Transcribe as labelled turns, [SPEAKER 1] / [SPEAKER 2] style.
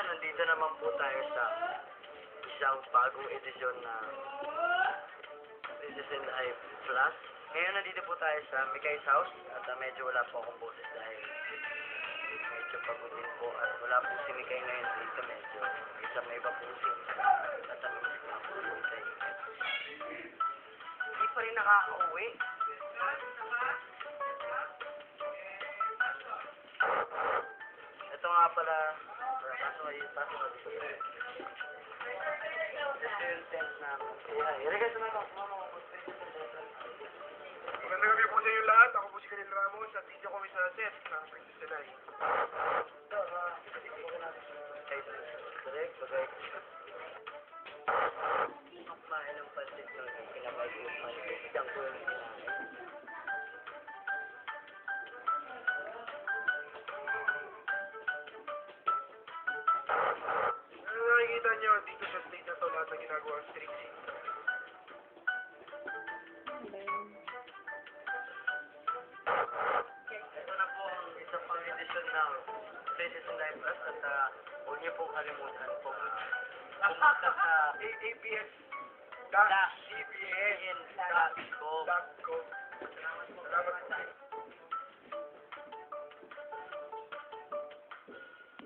[SPEAKER 1] nandito naman po tayo sa isang bagong edisyon na Citizen Eye Plus. Ngayon nandito po tayo sa Mikay's house at medyo wala po akong boses dahil medyo pagod din po at wala po si Mikay ngayon dito medyo isa may iba po si at ang music na po po tayo. Hindi pa rin nakaka-uwi. Ito nga pala, pasok kayo dito. Ito yung tent namin. Ilagay sa mga
[SPEAKER 2] Magandang gabi po sa inyo lahat. Ako po si Khalil Ramos at dito kami sa set ng Princess Senay.
[SPEAKER 1] Kumain ng pansit ng kinabay yung pansit. Diyan ko yung kinain.
[SPEAKER 2] Ano nakikita nyo dito sa state na to lahat na ginagawa ang street scene?
[SPEAKER 1] Ito na po ang isa pang edisyon ng Citizen Eye Plus at huwag niyo pong kalimutan po pumunta sa
[SPEAKER 2] ABS. ABS.